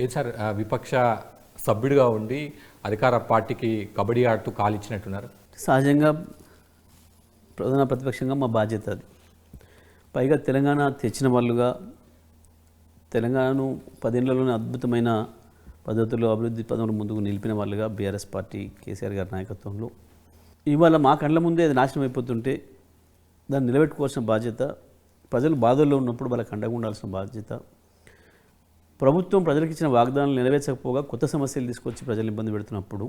ఏది సార్ విపక్ష సభ్యుడిగా ఉండి అధికార పార్టీకి కబడ్డీ ఆడుతూ కాలిచ్చినట్టున్నారు. సహజంగా ప్రధాన ప్రతిపక్షంగా మా బాధ్యత అది. పైగా తెలంగాణ తెచ్చిన వాళ్ళుగా తెలంగాణను 10 ఏళ్లలోనే అద్భుతమైన పద్ధతుల్లో అభివృద్ధి పదంలో ముందుకు నిలిపిన వాళ్ళుగా బీఆర్ఎస్ పార్టీ కేసీఆర్ గారి నాయకత్వంలో ఇవాళ మా కళ్ళ ముందే అది నాశనం అయిపోతుంటే దాన్ని నిలబెట్టుకోవాల్సిన బాధ్యత, ప్రజలు బాధల్లో ఉన్నప్పుడు వాళ్ళకి అండగా ఉండాల్సిన బాధ్యత, ప్రభుత్వం ప్రజలకు ఇచ్చిన వాగ్దానాలు నెరవేర్చకపోగా కొత్త సమస్యలు తీసుకొచ్చి ప్రజలు ఇబ్బంది పెడుతున్నప్పుడు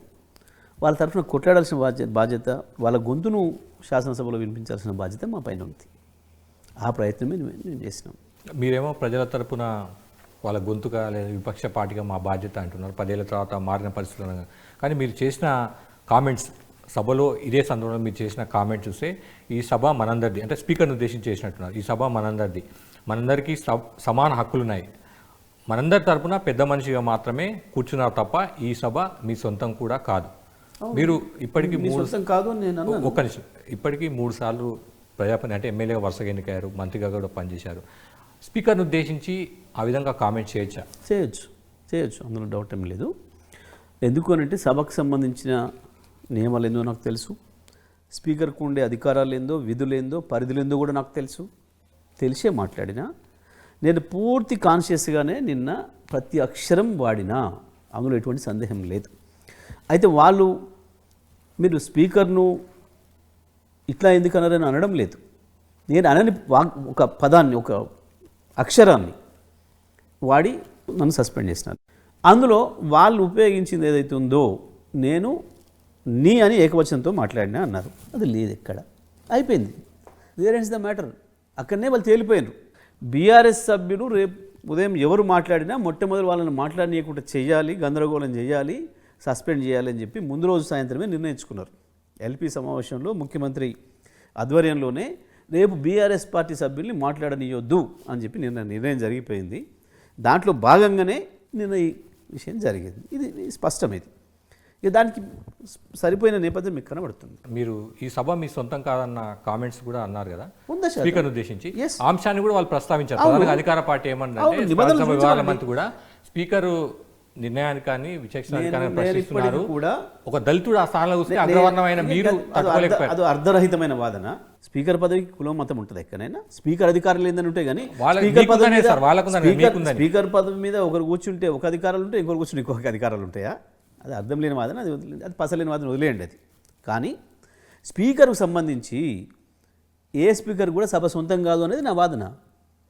వాళ్ళ తరఫున కొట్లాడాల్సిన బాధ్యత, వాళ్ళ గొంతును శాసనసభలో వినిపించాల్సిన బాధ్యత మా పైన ఉంది. ఆ ప్రయత్నమే నేను చేసినాం. మీరేమో ప్రజల తరపున వాళ్ళ గొంతుగా లేదా విపక్ష పార్టీగా మా బాధ్యత అంటున్నారు. 10 ఏళ్ల తర్వాత మారిన పరిస్థితులు. కానీ మీరు చేసిన కామెంట్స్ సభలో ఇదే సందర్భంలో మీరు చేసిన కామెంట్ చూస్తే ఈ సభ మనందరిది, అంటే స్పీకర్ని ఉద్దేశించి చేసినట్టున్నారు. ఈ సభ మనందరిది, మనందరికీ సమాన హక్కులున్నాయి, మనందరి తరపున పెద్ద మనిషిగా మాత్రమే కూర్చున్నారు తప్ప ఈ సభ మీ సొంతం కూడా కాదు. మీరు ఇప్పటికీ ఒక్క నిమిషం, ఇప్పటికీ 3 సార్లు ప్రజాపతి అంటే ఎమ్మెల్యేగా వరుసగా ఎన్నికయ్యారు, మంత్రిగా కూడా పనిచేశారు. స్పీకర్ని ఉద్దేశించి ఆ విధంగా కామెంట్ చేయొచ్చు, అందులో డౌట్ ఏం లేదు. ఎందుకు అనంటే సభకు సంబంధించిన నియమాలు ఏందో నాకు తెలుసు, స్పీకర్కు ఉండే అధికారాలు ఏందో, విధులేందో, పరిధులేందో కూడా నాకు తెలుసు. తెలిసే మాట్లాడినా, నేను పూర్తి కాన్షియస్గానే నిన్న ప్రతి అక్షరం వాడినా, అందులో ఎటువంటి సందేహం లేదు. అయితే వాళ్ళు మీరు స్పీకర్ను ఇట్లా ఎందుకు అన్నారని అనడం లేదు. నేను అనని ఒక పదాన్ని, ఒక అక్షరాన్ని వాడి నన్ను సస్పెండ్ చేసినారు. అందులో వాళ్ళు ఉపయోగించింది ఏదైతే ఉందో, నేను నీ అని ఏకవచనంతో మాట్లాడినా అన్నారు. అది లేదు, ఎక్కడ అయిపోయింది. Where ends the matter. అక్కడనే వాళ్ళు తేలిపోయినారు. బీఆర్ఎస్ సభ్యులు రేపు ఉదయం ఎవరు మాట్లాడినా మొట్టమొదటి వాళ్ళని మాట్లాడనీయకుండా చేయాలి, గందరగోళం చేయాలి, సస్పెండ్ చేయాలి అని చెప్పి ముందు రోజు సాయంత్రమే నిర్ణయించుకున్నారు. ఎల్పీ సమావేశంలో ముఖ్యమంత్రి ఆధ్వర్యంలోనే రేపు బీఆర్ఎస్ పార్టీ సభ్యుల్ని మాట్లాడనీయొద్దు అని చెప్పి నిర్ణయం జరిగిపోయింది. దాంట్లో భాగంగానే నిన్న ఈ విషయం జరిగింది. ఇది స్పష్టమైంది. ఇక దానికి సరిపోయిన నేపథ్యం మీకు కనబడుతుంది. మీరు ఈ సభ మీ సొంతం కాదన్న కామెంట్స్ కూడా అన్నారు కదా స్పీకర్ని ఉద్దేశించి, ఆ అంశాన్ని కూడా వాళ్ళు ప్రస్తావించారు. ప్రధానంగా అధికార పార్టీ ఏమన్నా మంత్రి కూడా స్పీకర్ నిర్ణయానికి కానీ విచక్షణాధికారాన్ని ప్రశ్నిస్తున్నారు. ఒక దళితుడు ఆ స్థానంలో చూస్తే అగ్రవర్ణమైన మీరు తట్టుకోలేకపోయారు. అది అర్ధరహితమైన వాదన. స్పీకర్ పదవికి కులం మతం ఉంటుంది ఎక్కడైనా. స్పీకర్ అధికారులు ఏందని ఉంటే కానీ స్పీకర్ పదవి మీద ఒకరు కూర్చుంటే ఒక అధికారాలు ఉంటాయి, ఇంకొకరు కూర్చుంటే ఇంకొక అధికారాలు ఉంటాయా? అది అర్థం లేని వాదన, అది పసలేని వాదన, వదిలేయండి అది. కానీ స్పీకర్కు సంబంధించి ఏ స్పీకర్ కూడా సభ సొంతం కాదు అనేది నా వాదన.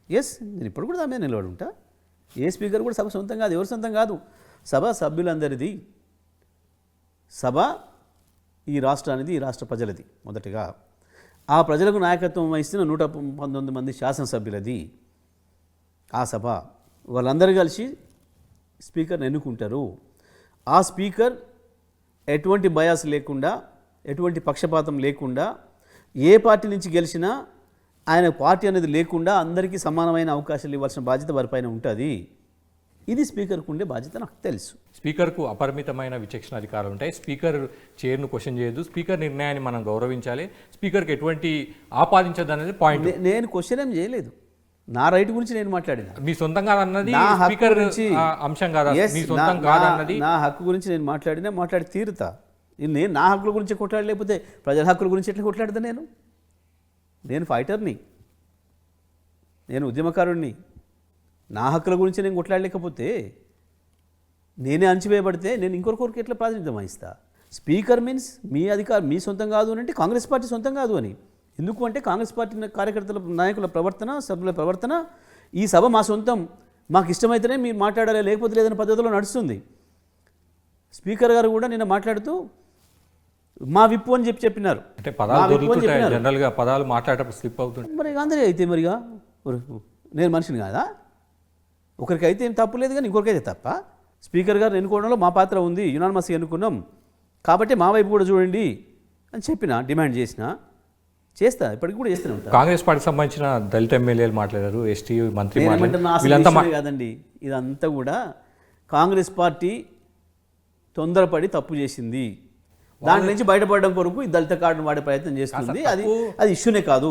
ఎస్, నేను ఇప్పుడు కూడా దాని మీద నిలబడి ఉంటా. ఏ స్పీకర్ కూడా సభ సొంతం కాదు, ఎవరు సొంతం కాదు. సభ సభ్యులందరిది. సభ ఈ రాష్ట్రానిది, ఈ రాష్ట్ర ప్రజలది. మొదటిగా ఆ ప్రజలకు నాయకత్వం వహిస్తున్న 119 మంది శాసనసభ్యులది ఆ సభ. వాళ్ళందరూ కలిసి స్పీకర్ని ఎన్నుకుంటారు. ఆ స్పీకర్ ఎటువంటి బయాస్ లేకుండా, ఎటువంటి పక్షపాతం లేకుండా, ఏ పార్టీ నుంచి గెలిచినా ఆయన పార్టీ అనేది లేకుండా అందరికీ సమానమైన అవకాశాలు ఇవ్వాల్సిన బాధ్యత వారిపైన ఉంటుంది. ఇది స్పీకర్కు ఉండే బాధ్యత నాకు తెలుసు. స్పీకర్కు అపరిమితమైన విచక్షణ అధికారాలు ఉంటాయి. స్పీకర్ చైర్ను క్వశ్చన్ చేయొద్దు, స్పీకర్ నిర్ణయాన్ని మనం గౌరవించాలి, స్పీకర్కి ఎటువంటి ఆపాదించదు అనేది పాయింట్. నేను క్వశ్చన్ ఏం చేయలేదు, నా రైట్ గురించి నేను మాట్లాడిన. మీ సొంతం కాదన్నది స్పీకర్ అంశం కాదా? మీ సొంతం కాదన్నది నా హక్కు గురించి నేను మాట్లాడి తీరుతా. నేను నా హక్కుల గురించి కొట్లాడలేకపోతే ప్రజల హక్కుల గురించి ఎట్లా కొట్లాడతా? నేను ఫైటర్ని, నేను ఉద్యమకారుడిని. నా హక్కుల గురించి నేను కొట్లాడలేకపోతే, నేనే అణచివేయబడితే నేను ఇంకొకరికి ఎట్లా ప్రాతినిధ్యం వహిస్తా? స్పీకర్ మీన్స్ మీ అధికారం మీ సొంతం కాదు అని అంటే కాంగ్రెస్ పార్టీ సొంతం కాదు అని. ఎందుకు అంటే కాంగ్రెస్ పార్టీ కార్యకర్తల నాయకుల ప్రవర్తన, సభ్యుల ప్రవర్తన, ఈ సభ మా సొంతం, మాకు ఇష్టమైతేనే మీరు మాట్లాడాలి, లేకపోతే లేదనే పద్ధతిలో నడుస్తుంది. స్పీకర్ గారు కూడా నిన్న మాట్లాడుతూ మా విప్పు అని చెప్పినారు. అంటే పదాలు మాట్లాడేటప్పుడు స్లిప్ అవుతుంది. మరి అందరూ అయితే మరిగా నేను మనిషిని కాదా? ఒకరికి అయితే ఏం తప్పు లేదు, కానీ ఇంకొకరికైతే తప్ప. స్పీకర్ గారు ఎన్నుకోవడంలో మా పాత్ర ఉంది, యునానిమస్గా ఎన్నుకున్నాం కాబట్టి మా వైపు కూడా చూడండి అని చెప్పిన, డిమాండ్ చేస్తా, ఇప్పటికి కూడా చేస్తూనే ఉంటాను. కాంగ్రెస్ పార్టీకి సంబంధించిన దళిత ఎమ్మెల్యేలు మాట్లాడారు, ఎస్టీ మంత్రి కాదండి. ఇదంతా కూడా కాంగ్రెస్ పార్టీ తొందరపడి తప్పు చేసింది. దాని నుంచి బయటపడడం కొరకు ఈ దళిత కార్డును వాడే ప్రయత్నం చేస్తుంది. అది ఇష్యూనే కాదు.